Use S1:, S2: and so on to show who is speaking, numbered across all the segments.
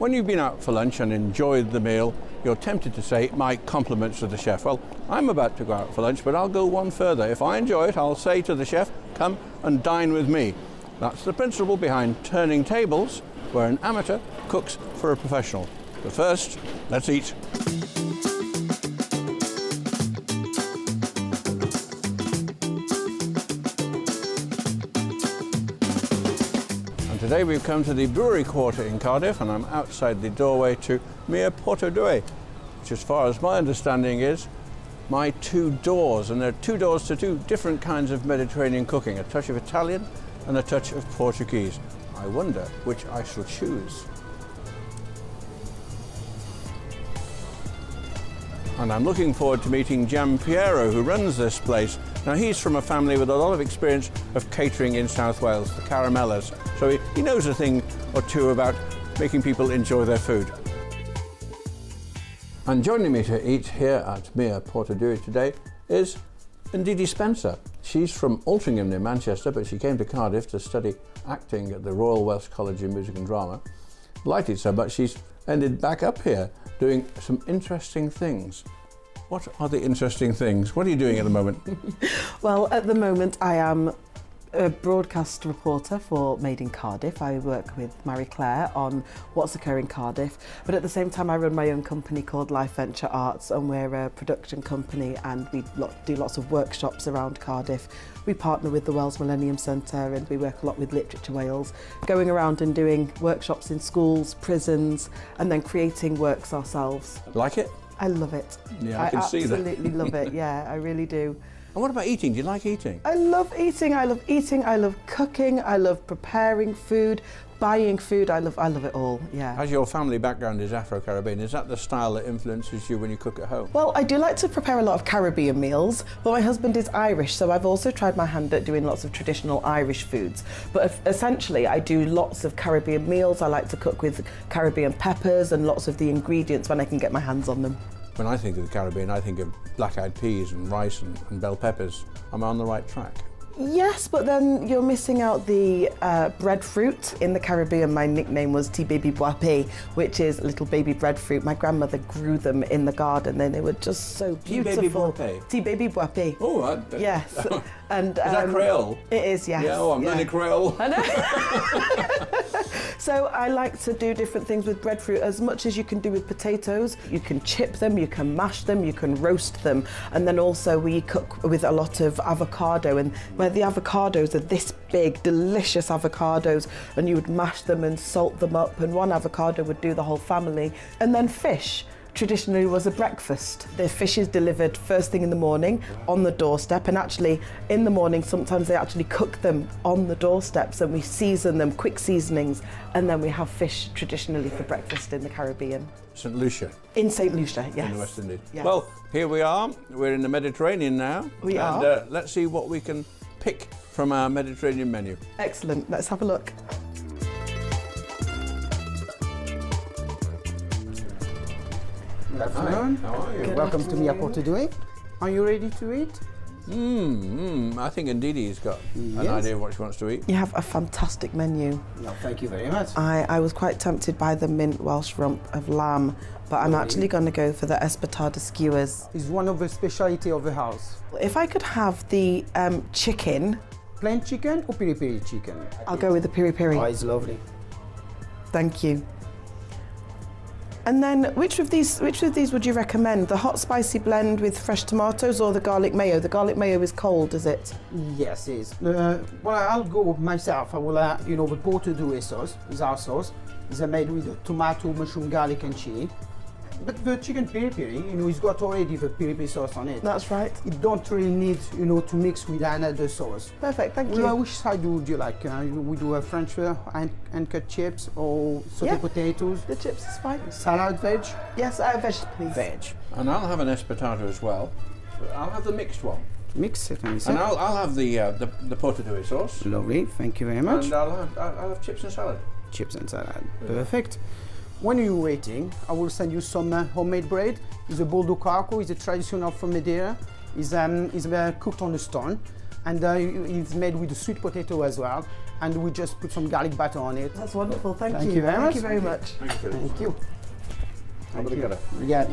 S1: When you've been out for lunch and enjoyed the meal, you're tempted to say, my compliments to the chef. Well, I'm about to go out for lunch, but I'll go one further. If I enjoy it, I'll say to the chef, come and dine with me. That's the principle behind turning tables, where an amateur cooks for a professional. But first, let's eat. Today we've come to the Brewery Quarter in Cardiff, and I'm outside the doorway to Mia Portodue, which, as far as my understanding, is my two doors. And there are two doors to two different kinds of Mediterranean cooking, a touch of Italian and a touch of Portuguese. I wonder which I shall choose. And I'm looking forward to meeting Giampiero, who runs this place. Now, he's from a family with a lot of experience of catering in South Wales, the Caramellas, so he knows a thing or two about making people enjoy their food. And joining me to eat here at Mia Portodue today is Ndidi Spencer. She's from Altrincham near Manchester, but she came to Cardiff to study acting at the Royal Welsh College of Music and Drama. Liked it so much she's ended back up here doing some interesting things. What are the interesting things? What are you doing at the moment?
S2: Well, at the moment I am a broadcast reporter for Made in Cardiff. I work with Marie Claire on what's occurring in Cardiff, but at the same time I run my own company called Life Venture Arts, and we're a production company and we do lots of workshops around Cardiff. We partner with the Wales Millennium Centre and we work a lot with Literature Wales, going around and doing workshops in schools, prisons, and then creating works ourselves.
S1: Like it?
S2: I love it.
S1: Yeah, I can see that.
S2: I absolutely love it, yeah, I really do.
S1: And what about eating? Do you like eating?
S2: I love eating, I love cooking, I love preparing food, buying food, I love it all, yeah.
S1: As your family background is Afro-Caribbean, is that the style that influences you when you cook at home?
S2: Well, I do like to prepare a lot of Caribbean meals, but my husband is Irish, so I've also tried my hand at doing lots of traditional Irish foods. But essentially, I do lots of Caribbean meals. I like to cook with Caribbean peppers and lots of the ingredients when I can get my hands on them.
S1: When I think of the Caribbean, I think of black-eyed peas and rice and bell peppers. Am I on the right track?
S2: Yes, but then you're missing out the breadfruit. In the Caribbean, my nickname was Tea Baby Boape, which is little baby breadfruit. My grandmother grew them in the garden and they were just so beautiful.
S1: Tea Baby Boape?
S2: Tea Baby Boape.
S1: Oh,
S2: yes. And,
S1: is that Creole?
S2: It is, yes.
S1: Yeah, I'm learning Creole.
S2: I know. So I like to do different things with breadfruit as much as you can do with potatoes. You can chip them, you can mash them, you can roast them. And then also we cook with a lot of avocado, and where the avocados are this big, delicious avocados, and you would mash them and salt them up, and one avocado would do the whole family. And then fish. Traditionally was a breakfast. The fish is delivered first thing in the morning on the doorstep, and actually in the morning sometimes they actually cook them on the doorsteps and we season them, quick seasonings, and then we have fish traditionally for breakfast in the Caribbean.
S1: St Lucia?
S2: In St Lucia, yes.
S1: In the West Indies.
S2: Yes.
S1: Well, here we are. We're in the Mediterranean now.
S2: We are.
S1: And let's see what we can pick from our Mediterranean menu.
S2: Excellent, let's have a look.
S3: Good afternoon.
S1: Hi, how are you?
S3: Welcome to Mia Portodue. Are you ready to eat?
S1: I think Ndidi's got an idea of what she wants to eat.
S2: You have a fantastic menu.
S3: No, thank you very much.
S2: I was quite tempted by the mint Welsh rump of lamb, but I'm actually going to go for the espetada skewers.
S3: It's one of the speciality of the house.
S2: If I could have the chicken.
S3: Plain chicken or piri-piri chicken?
S2: I'll go with the piri-piri.
S3: Oh, it's lovely.
S2: Thank you. And then, which of these would you recommend? The hot spicy blend with fresh tomatoes or the garlic mayo? The garlic mayo is cold, is it?
S3: Yes, it is. Well, I'll go myself. I will, the Portodue sauce is our sauce. It's made with tomato, mushroom, garlic, and chili. But the chicken piri-piri, it's got already the piri-piri sauce on it.
S2: That's right.
S3: You don't really need, to mix with another sauce.
S2: Perfect, thank you.
S3: Which side would you like? We do a French uncut chips or sauté potatoes?
S2: The chips is fine.
S3: Salad, veg?
S2: Yes, veg, please.
S3: Veg.
S1: And I'll have an espetada as well. I'll have the mixed one.
S3: Mix it, and
S1: I'll have the Portodue sauce.
S3: Lovely, thank you very much.
S1: And I'll have chips and salad.
S3: Chips and salad, perfect. When you're waiting, I will send you some homemade bread. It's a boldo caco, it's a traditional from Madeira. Is cooked on the stone, and it's made with the sweet potato as well. And we just put some garlic butter on it.
S2: That's wonderful. Thank
S3: you very much.
S2: Thank you very much.
S3: Thank you.
S1: Obrigado.
S3: Yeah.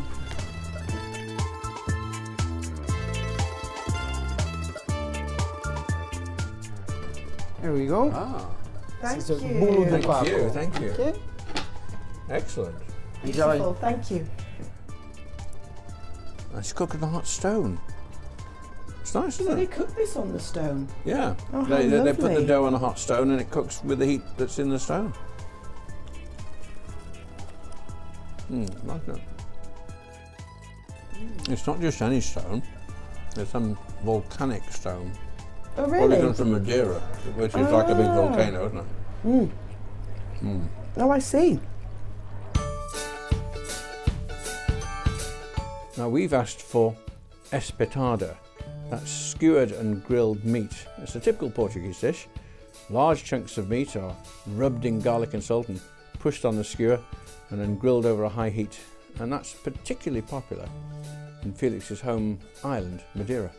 S3: There we go.
S1: Ah,
S2: Thank
S3: This is a
S2: you.
S3: bolo de
S1: thank
S3: pavo.
S1: you, thank you.
S3: Okay.
S1: Excellent.
S3: Enjoy.
S2: Beautiful. Thank you.
S1: It's cooked on a hot stone. It's nice,
S2: So
S1: isn't
S2: they
S1: it?
S2: cook this on the stone.
S1: Yeah.
S2: Oh, how
S1: They put the
S2: lovely.
S1: dough on a hot stone and it cooks with the heat that's in the stone. Like that. It's not just any stone. It's some volcanic stone.
S2: Oh,
S1: Probably
S2: really?
S1: comes from Madeira, which is like a big volcano, isn't it?
S2: Oh, I see.
S1: Now we've asked for espetada. That's skewered and grilled meat. It's a typical Portuguese dish. Large chunks of meat are rubbed in garlic and salt and pushed on the skewer and then grilled over a high heat. And that's particularly popular in Felix's home island, Madeira.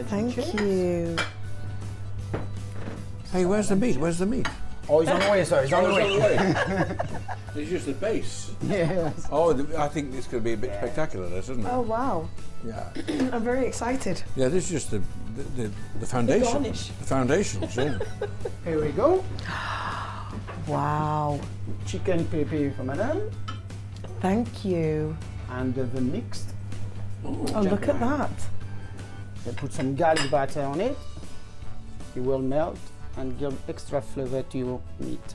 S2: Thank you.
S1: Hey, where's the meat? Where's the meat?
S3: Oh, he's on the way, sir. He's on the way.
S1: It's just the base.
S3: Yes.
S1: Oh, I think this could be a bit spectacular, this, isn't it?
S2: Oh, wow.
S1: Yeah.
S2: I'm very excited.
S1: Yeah, this is just the foundation.
S2: garnish.
S1: The foundations, yeah.
S3: Here we go.
S2: Wow.
S3: Chicken pepe for madame.
S2: Thank you.
S3: And the mixed.
S2: Oh, look at that.
S3: They put some garlic butter on it. It will melt and give extra flavor to your meat.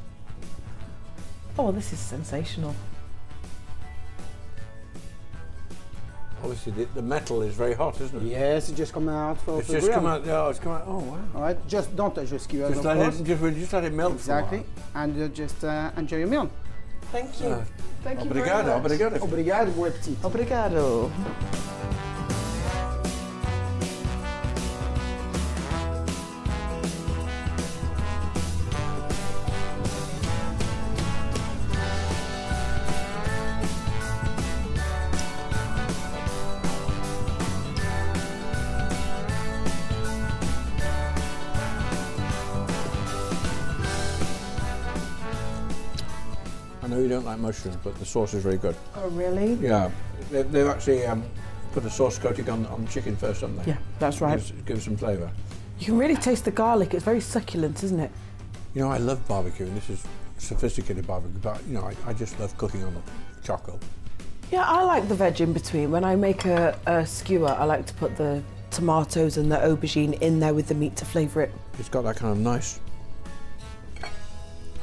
S2: Oh, this is sensational.
S1: Obviously, the metal is very hot, isn't it?
S3: Yes, it just come out for
S1: It's
S3: the
S1: just
S3: grill.
S1: come out. Oh, it's come out. Oh, wow.
S3: All right, just don't touch the skewers,
S1: Just
S3: of
S1: let
S3: course.
S1: just let it melt.
S3: Exactly,
S1: For
S3: and just enjoy your meal.
S2: Thank you. Thank you
S1: Obrigado,
S2: very much.
S1: obrigado.
S3: Obrigado, bom apetite.
S2: Obrigado.
S1: I know you don't like mushrooms, but the sauce is very good.
S2: Oh, really?
S1: Yeah, they've actually put a sauce coating on the chicken first, haven't they?
S2: Yeah, that's right.
S1: Gives some flavour.
S2: You can really taste the garlic. It's very succulent, isn't it?
S1: You know, I love barbecue, and this is sophisticated barbecue, but you know, I just love cooking on the charcoal.
S2: Yeah, I like the veg in between. When I make a skewer, I like to put the tomatoes and the aubergine in there with the meat to flavour it.
S1: It's got that kind of nice,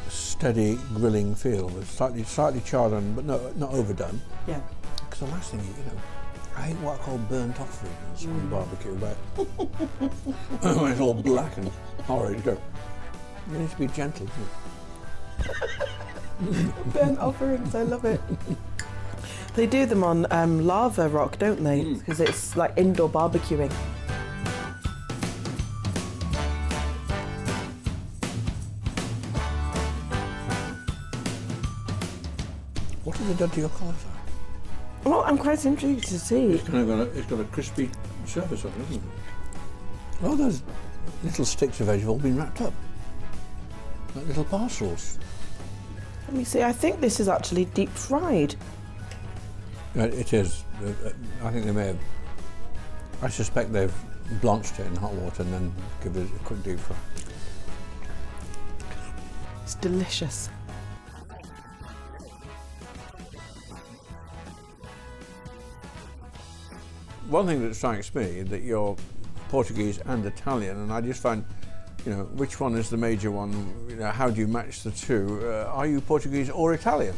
S1: steady grilling feel. It's slightly charred on, but no, not overdone.
S2: Yeah.
S1: Because the last thing, you know, I hate what I call burnt offerings on barbecue, where when it's all black and horrid. You go, you need to be gentle, isn't it?
S2: Burnt offerings, I love it. They do them on lava rock, don't they? Because it's like indoor barbecuing.
S1: What have they done to your cauliflower?
S2: Well, I'm quite intrigued to see.
S1: It's kind of got a crispy surface on it, isn't it? All those little sticks of veg have all been wrapped up, like little parcels.
S2: Let me see. I think this is actually deep fried.
S1: It is. I think they may have. I suspect they've blanched it in hot water and then give it a quick deep fry.
S2: It's delicious.
S1: One thing that strikes me is that you're Portuguese and Italian, and I just find, you know, which one is the major one? You know, how do you match the two? Are you Portuguese or Italian?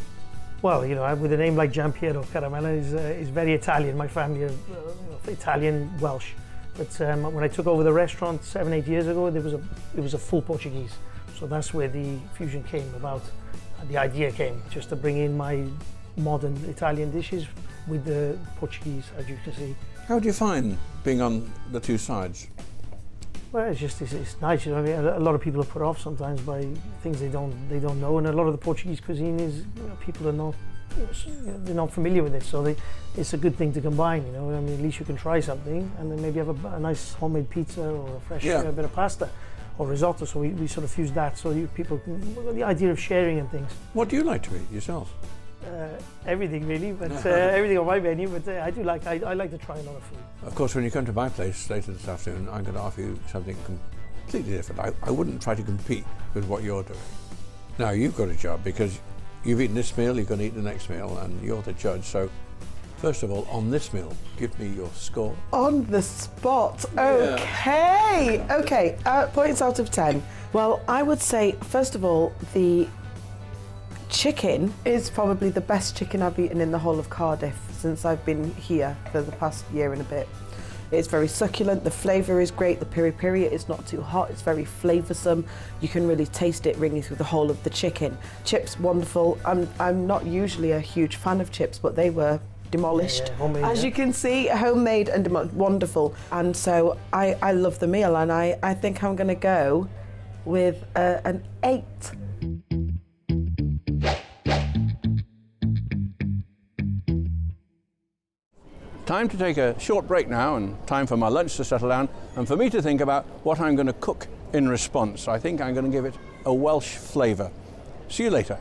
S4: Well, you know, with a name like Giampiero Caramella is very Italian. My family are Italian, Welsh. But when I took over the restaurant 7-8 years ago, it was a full Portuguese. So that's where the fusion came about. The idea came just to bring in my modern Italian dishes with the Portuguese, as you can see.
S1: How do you find being on the two sides?
S4: Well, it's nice. You know, I mean, a lot of people are put off sometimes by things they don't know, and a lot of the Portuguese cuisine is, you know, people are not, they're not familiar with it. So it's a good thing to combine. You know, I mean, at least you can try something, and then maybe have a nice homemade pizza or a fresh bit of pasta or risotto. So we sort of fuse that. So people, the idea of sharing and things.
S1: What do you like to eat yourself?
S4: Everything really, but everything on my menu. But I like to try a lot of food.
S1: Of course, when you come to my place later this afternoon, I'm going to offer you something completely different. I wouldn't try to compete with what you're doing. Now, you've got a job because you've eaten this meal, you're going to eat the next meal, and you're the judge. So, first of all, on this meal, give me your score.
S2: On the spot. Okay.
S1: Yeah.
S2: Okay. Points out of 10. Well, I would say, first of all, the chicken is probably the best chicken I've eaten in the whole of Cardiff since I've been here for the past year and a bit. It's very succulent, the flavour is great, the piri piri, it's not too hot, it's very flavoursome. You can really taste it ringing through the whole of the chicken. Chips, wonderful. I'm not usually a huge fan of chips, but they were demolished.
S4: Homemade,
S2: as you can see, homemade and wonderful. And so I love the meal, and I think I'm going to go with an 8.
S1: Time to take a short break now, and time for my lunch to settle down, and for me to think about what I'm going to cook in response. I think I'm going to give it a Welsh flavour. See you later.